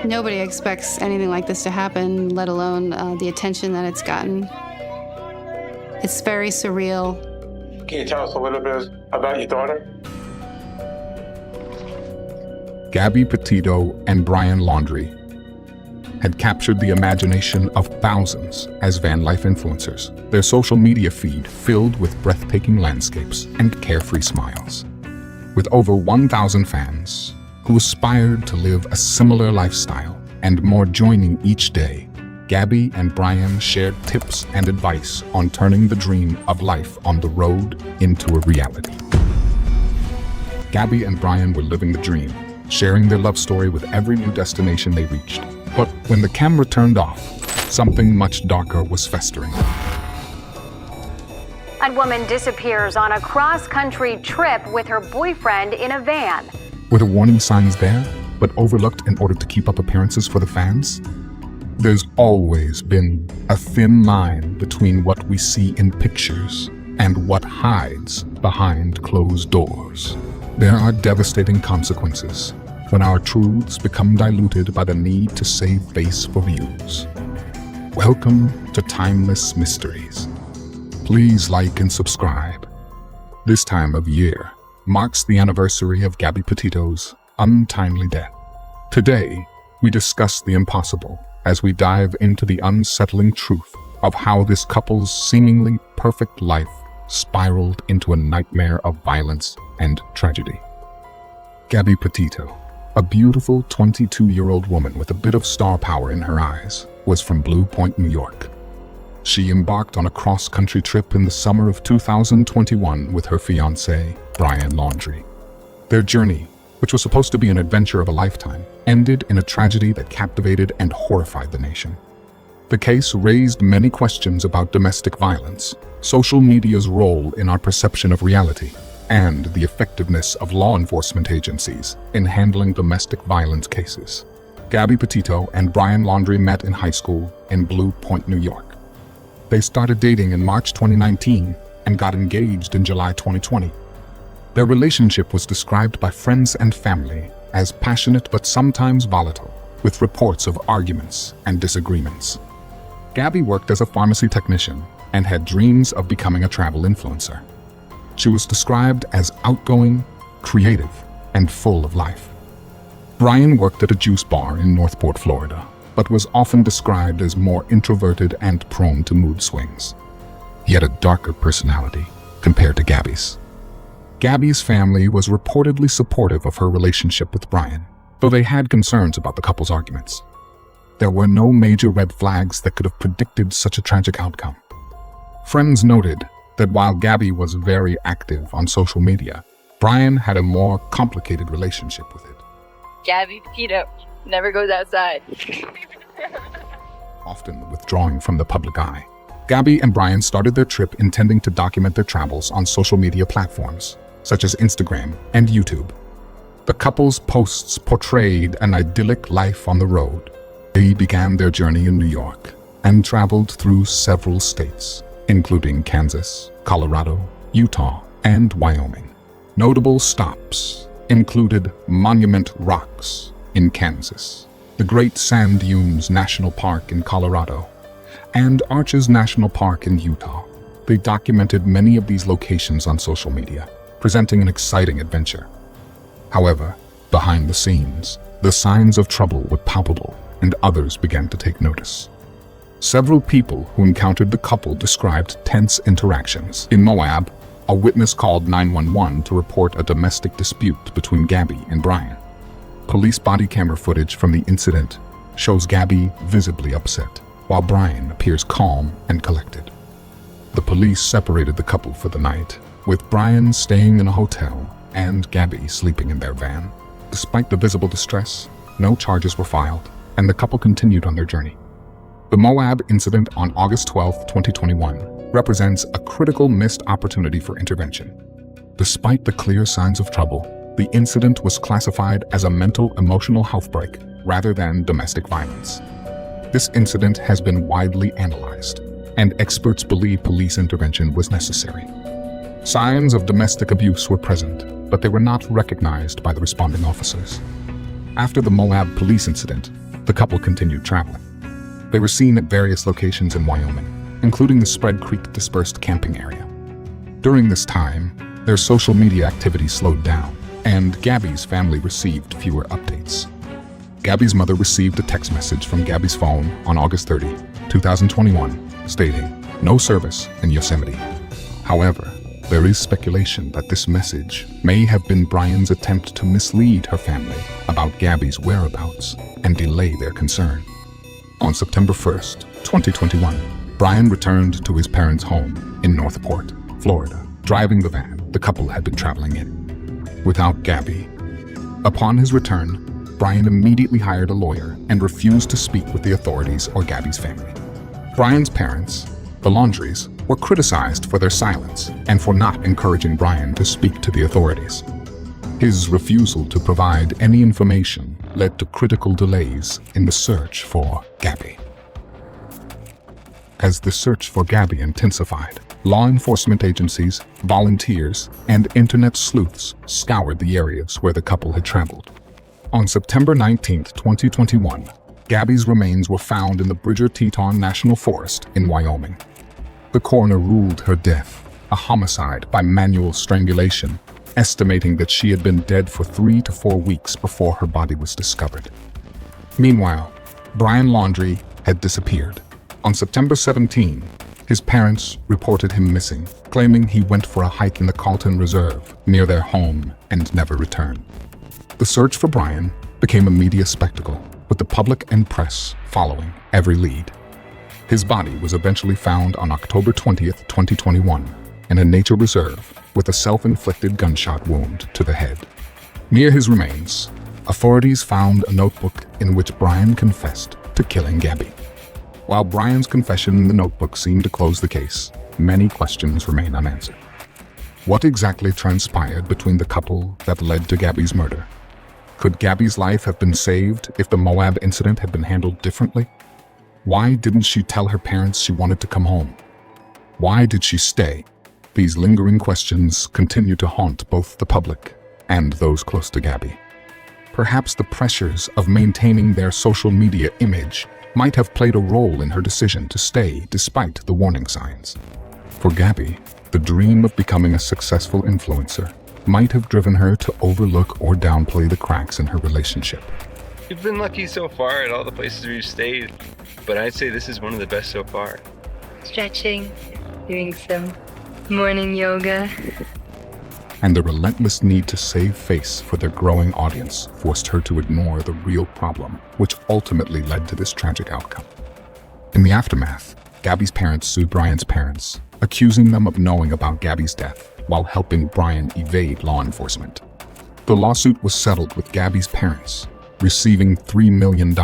Nobody expects anything like this to happen, let alone the attention that it's gotten. It's very surreal. Can you tell us a little bit about your daughter? Gabby Petito and Brian Laundrie had captured the imagination of thousands as van life influencers, their social media feed filled with breathtaking landscapes and carefree smiles. With over 1,000 fans who aspired to live a similar lifestyle and more joining each day, Gabby and Brian shared tips and advice on turning the dream of life on the road into a reality. Gabby and Brian were living the dream, sharing their love story with every new destination they reached. But when the camera turned off, something much darker was festering. A woman disappears on a cross-country trip with her boyfriend in a van. Were the warning signs there, but overlooked in order to keep up appearances for the fans? There's always been a thin line between what we see in pictures and what hides behind closed doors. There are devastating consequences when our truths become diluted by the need to save face for views. Welcome to Timeless Mysteries. Please like and subscribe. This time of year marks the anniversary of Gabby Petito's untimely death. Today, we discuss the impossible as we dive into the unsettling truth of how this couple's seemingly perfect life spiraled into a nightmare of violence and tragedy. Gabby Petito, a beautiful 22-year-old woman with a bit of star power in her eyes, was from Blue Point, New York. She embarked on a cross-country trip in the summer of 2021 with her fiancé, Brian Laundrie. Their journey, which was supposed to be an adventure of a lifetime, ended in a tragedy that captivated and horrified the nation. The case raised many questions about domestic violence, social media's role in our perception of reality, and the effectiveness of law enforcement agencies in handling domestic violence cases. Gabby Petito and Brian Laundrie met in high school in Blue Point, New York. They started dating in March 2019 and got engaged in July 2020. Their relationship was described by friends and family as passionate but sometimes volatile, with reports of arguments and disagreements. Gabby worked as a pharmacy technician and had dreams of becoming a travel influencer. She was described as outgoing, creative, and full of life. Brian worked at a juice bar in Northport, Florida, but was often described as more introverted and prone to mood swings. He had a darker personality compared to Gabby's. Gabby's family was reportedly supportive of her relationship with Brian, though they had concerns about the couple's arguments. There were no major red flags that could have predicted such a tragic outcome. Friends noted that while Gabby was very active on social media, Brian had a more complicated relationship with it. Gabby Petito never goes outside. Often withdrawing from the public eye, Gabby and Brian started their trip intending to document their travels on social media platforms, such as Instagram and YouTube. The couple's posts portrayed an idyllic life on the road. They began their journey in New York and traveled through several states, including Kansas, Colorado, Utah, and Wyoming. Notable stops included Monument Rocks in Kansas, the Great Sand Dunes National Park in Colorado, and Arches National Park in Utah. They documented many of these locations on social media, presenting an exciting adventure. However, behind the scenes, the signs of trouble were palpable, and others began to take notice. Several people who encountered the couple described tense interactions. In Moab, a witness called 911 to report a domestic dispute between Gabby and Brian. Police body camera footage from the incident shows Gabby visibly upset, while Brian appears calm and collected. The police separated the couple for the night, with Brian staying in a hotel and Gabby sleeping in their van. Despite the visible distress, no charges were filed, and the couple continued on their journey. The Moab incident on August 12, 2021, represents a critical missed opportunity for intervention. Despite the clear signs of trouble, the incident was classified as a mental-emotional health break rather than domestic violence. This incident has been widely analyzed, and experts believe police intervention was necessary. Signs of domestic abuse were present, but they were not recognized by the responding officers. After the Moab police incident, the couple continued traveling. They were seen at various locations in Wyoming, including the Spread Creek dispersed camping area. During this time, their social media activity slowed down, and Gabby's family received fewer updates. Gabby's mother received a text message from Gabby's phone on August 30, 2021, stating, "No service in Yosemite." However, there is speculation that this message may have been Brian's attempt to mislead her family about Gabby's whereabouts and delay their concern. On September 1st, 2021, Brian returned to his parents' home in Northport, Florida, driving the van the couple had been traveling in, without Gabby. Upon his return, Brian immediately hired a lawyer and refused to speak with the authorities or Gabby's family. Brian's parents, the Laundries, were criticized for their silence and for not encouraging Brian to speak to the authorities. His refusal to provide any information led to critical delays in the search for Gabby. As the search for Gabby intensified, law enforcement agencies, volunteers, and internet sleuths scoured the areas where the couple had traveled. On September 19, 2021, Gabby's remains were found in the Bridger-Teton National Forest in Wyoming. The coroner ruled her death a homicide by manual strangulation, estimating that she had been dead for 3 to 4 weeks before her body was discovered. Meanwhile, Brian Laundrie had disappeared. On September 17, his parents reported him missing, claiming he went for a hike in the Carlton Reserve near their home and never returned. The search for Brian became a media spectacle, with the public and press following every lead. His body was eventually found on October 20th, 2021, in a nature reserve with a self-inflicted gunshot wound to the head. Near his remains, authorities found a notebook in which Brian confessed to killing Gabby. While Brian's confession in the notebook seemed to close the case, many questions remain unanswered. What exactly transpired between the couple that led to Gabby's murder? Could Gabby's life have been saved if the Moab incident had been handled differently? Why didn't she tell her parents she wanted to come home? Why did she stay? These lingering questions continue to haunt both the public and those close to Gabby. Perhaps the pressures of maintaining their social media image might have played a role in her decision to stay despite the warning signs. For Gabby, the dream of becoming a successful influencer might have driven her to overlook or downplay the cracks in her relationship. We've been lucky so far at all the places we've stayed, but I'd say this is one of the best so far. Stretching, doing some morning yoga. And the relentless need to save face for their growing audience forced her to ignore the real problem, which ultimately led to this tragic outcome. In the aftermath, Gabby's parents sued Brian's parents, accusing them of knowing about Gabby's death while helping Brian evade law enforcement. The lawsuit was settled with Gabby's parents receiving $3 million,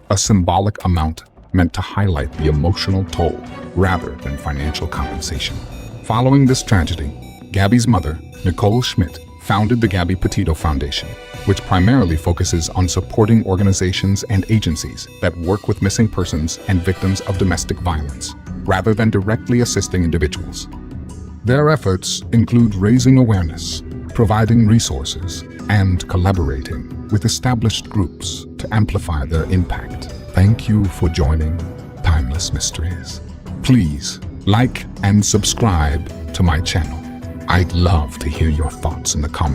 a symbolic amount meant to highlight the emotional toll rather than financial compensation. Following this tragedy, Gabby's mother, Nicole Schmidt, founded the Gabby Petito Foundation, which primarily focuses on supporting organizations and agencies that work with missing persons and victims of domestic violence, rather than directly assisting individuals. Their efforts include raising awareness, providing resources, and collaborating with established groups to amplify their impact. Thank you for joining Timeless Mysteries. Please like and subscribe to my channel. I'd love to hear your thoughts in the comments.